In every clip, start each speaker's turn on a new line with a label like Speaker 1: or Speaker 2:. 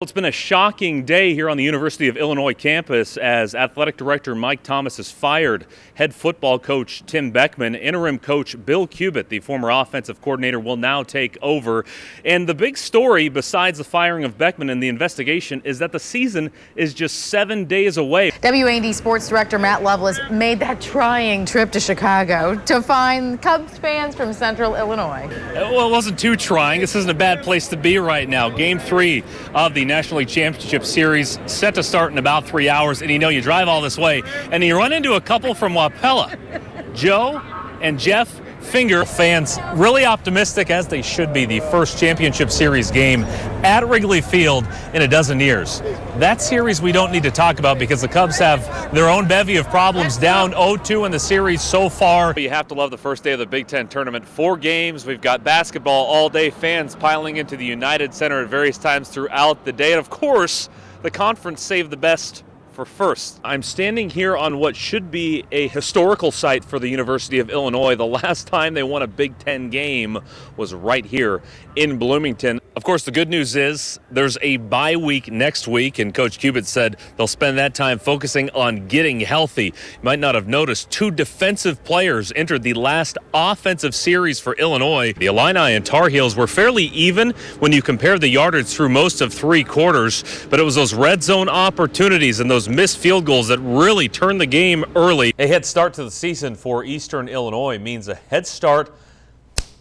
Speaker 1: It's been a shocking day here on the University of Illinois campus as athletic director Mike Thomas is fired. Head football coach Tim Beckman, interim coach Bill Cubitt, the former offensive coordinator, will now take over. And the big story, besides the firing of Beckman and the investigation, is that the season is just 7 days away.
Speaker 2: WAND sports director Matt Loveless made that trying trip to Chicago to find Cubs fans from Central Illinois.
Speaker 1: Well, it wasn't too trying. This isn't a bad place to be right now. Game 3 of the National League Championship Series set to start in about 3 hours, and you drive all this way and you run into a couple from Wapella, Joe and Jeff Finger. Fans really optimistic, as they should be, the first championship series game at Wrigley Field in a dozen years. That series we don't need to talk about because the Cubs have their own bevy of problems, down 0-2 in the series so far. You have to love the first day of the Big Ten tournament. 4 games, we've got basketball all day, fans piling into the United Center at various times throughout the day, and of course the conference saved the best for first. I'm standing here on what should be a historical site for the University of Illinois. The last time they won a Big Ten game was right here in Bloomington. Of course, the good news is there's a bye week next week, and Coach Cubitt said they'll spend that time focusing on getting healthy. You might not have noticed 2 defensive players entered the last offensive series for Illinois. The Illini and Tar Heels were fairly even when you compare the yardage through most of 3 quarters, but it was those red zone opportunities and those missed field goals that really turned the game early. A head start to the season for Eastern Illinois means a head start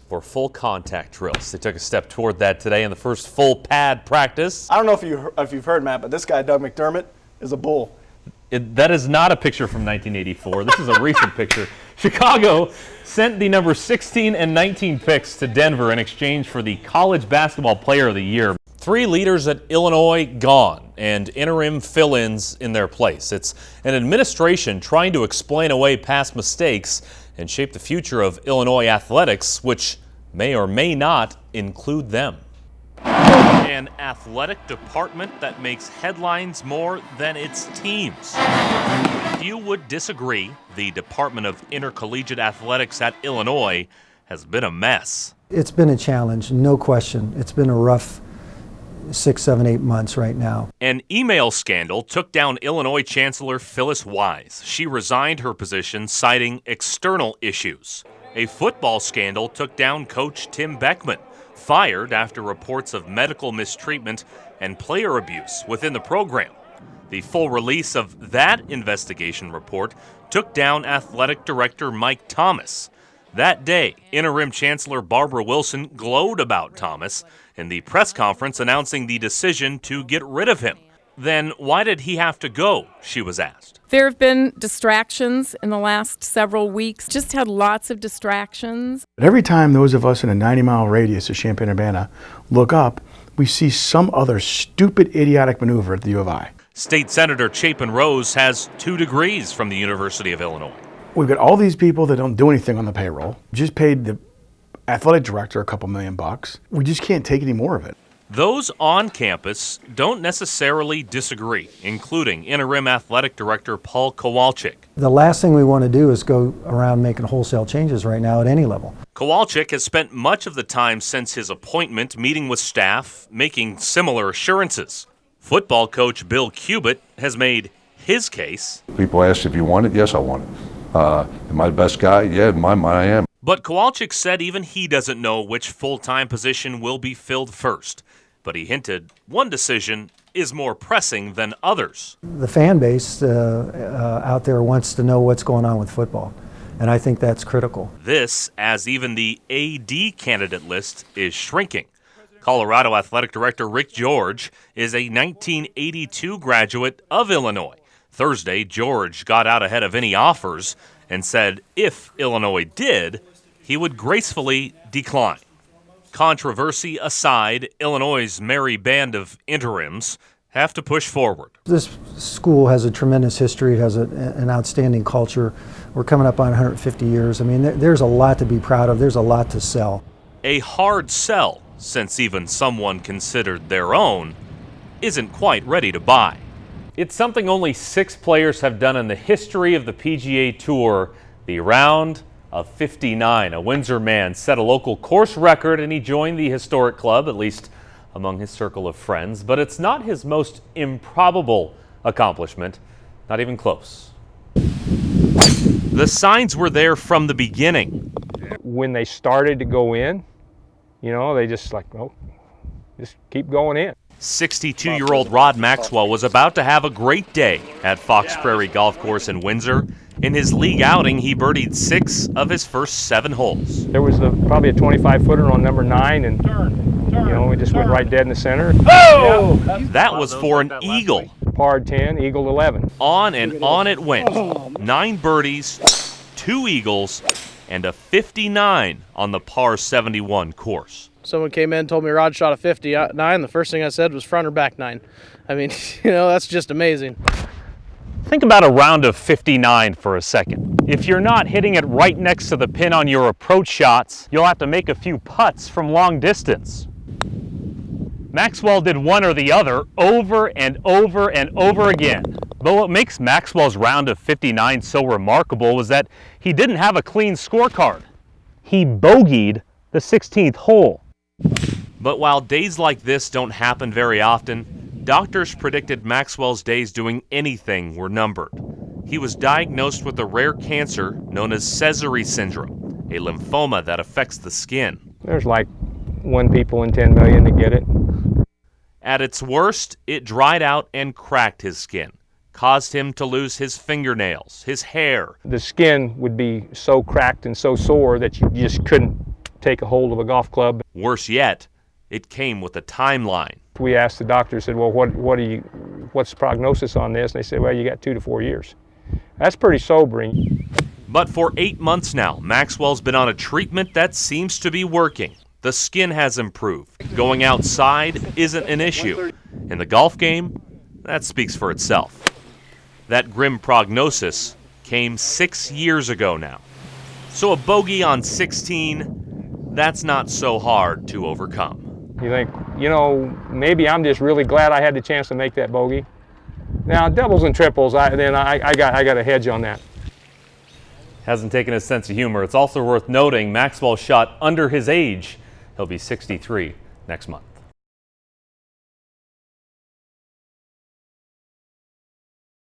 Speaker 1: for full contact drills. They took a step toward that today in the first full pad practice.
Speaker 3: I don't know if you've heard, Matt, but this guy, Doug McDermott, is a bull.
Speaker 1: That is not a picture from 1984. This is a recent picture. Chicago sent the number 16 and 19 picks to Denver in exchange for the College Basketball Player of the Year. 3 leaders at Illinois gone and interim fill-ins in their place. It's an administration trying to explain away past mistakes and shape the future of Illinois athletics, which may or may not include them. An athletic department that makes headlines more than its teams. Few would disagree. The Department of Intercollegiate Athletics at Illinois has been a mess.
Speaker 4: It's been a challenge, no question. It's been a rough 6, 7, 8 months right now.
Speaker 1: An email scandal took down Illinois Chancellor Phyllis Wise. She resigned her position citing external issues. A football scandal took down coach Tim Beckman, fired after reports of medical mistreatment and player abuse within the program. The full release of that investigation report took down athletic director Mike Thomas. That day, interim Chancellor Barbara Wilson glowed about Thomas in the press conference announcing the decision to get rid of him. Then why did he have to go, she was asked.
Speaker 5: There have been distractions in the last several weeks, just had lots of distractions.
Speaker 6: But every time those of us in a 90-mile radius of Champaign-Urbana look up, we see some other stupid, idiotic maneuver at the U of I.
Speaker 1: State Senator Chapin Rose has 2 degrees from the University of Illinois.
Speaker 6: We've got all these people that don't do anything on the payroll. Just paid the athletic director a couple $1 million. We just can't take any more of it.
Speaker 1: Those on campus don't necessarily disagree, including interim athletic director Paul Kowalczyk.
Speaker 4: The last thing we want to do is go around making wholesale changes right now at any level.
Speaker 1: Kowalczyk has spent much of the time since his appointment meeting with staff, making similar assurances. Football coach Bill Cubitt has made his case.
Speaker 7: People ask if you want it. Yes, I want it. Am I the best guy? Yeah, in my mind I am.
Speaker 1: But Kowalczyk said even he doesn't know which full-time position will be filled first. But he hinted one decision is more pressing than others.
Speaker 4: The fan base out there wants to know what's going on with football, and I think that's critical.
Speaker 1: This as even the AD candidate list is shrinking. Colorado Athletic Director Rick George is a 1982 graduate of Illinois. Thursday, George got out ahead of any offers and said if Illinois did, he would gracefully decline. Controversy aside, Illinois' merry band of interims have to push forward.
Speaker 4: This school has a tremendous history. It has an outstanding culture. We're coming up on 150 years. I mean, there's a lot to be proud of. There's a lot to sell.
Speaker 1: A hard sell, since even someone considered their own isn't quite ready to buy. It's something only 6 players have done in the history of the PGA Tour, the round of 59. A Windsor man set a local course record, and he joined the historic club, at least among his circle of friends, but it's not his most improbable accomplishment, not even close. The signs were there from the beginning.
Speaker 8: When they started to go in, they just just keep going in.
Speaker 1: 62-year-old Rod Maxwell was about to have a great day at Fox Prairie Golf Course in Windsor. In his league outing, he birdied 6 of his first 7 holes.
Speaker 8: There was probably a 25-footer on number 9, and we just went right dead in the center.
Speaker 1: Oh! That was for an eagle.
Speaker 8: Par 10, eagle 11.
Speaker 1: On and on it went. 9 birdies, 2 eagles, and a 59 on the par 71 course.
Speaker 9: Someone came in and told me Rod shot a 59. The first thing I said was front or back 9. I mean, that's just amazing.
Speaker 1: Think about a round of 59 for a second. If you're not hitting it right next to the pin on your approach shots, you'll have to make a few putts from long distance. Maxwell did one or the other over and over and over again. But what makes Maxwell's round of 59 so remarkable was that he didn't have a clean scorecard. He bogeyed the 16th hole. But while days like this don't happen very often, doctors predicted Maxwell's days doing anything were numbered. He was diagnosed with a rare cancer known as Sézary syndrome, a lymphoma that affects the skin.
Speaker 8: There's like 1 people in 10 million to get it.
Speaker 1: At its worst, it dried out and cracked his skin, caused him to lose his fingernails, his hair.
Speaker 8: The skin would be so cracked and so sore that you just couldn't take a hold of a golf club.
Speaker 1: Worse yet, it came with a timeline.
Speaker 8: We asked the doctor, said, well, what's the prognosis on this? And they said, well, you got 2 to 4 years. That's pretty sobering.
Speaker 1: But for 8 months now, Maxwell's been on a treatment that seems to be working. The skin has improved. Going outside isn't an issue. In the golf game, that speaks for itself. That grim prognosis came 6 years ago now. So a bogey on 16, that's not so hard to overcome.
Speaker 8: You think, maybe I'm just really glad I had the chance to make that bogey. Now, doubles and triples, I got a hedge on that.
Speaker 1: Hasn't taken his sense of humor. It's also worth noting Maxwell shot under his age. He'll be 63 next month.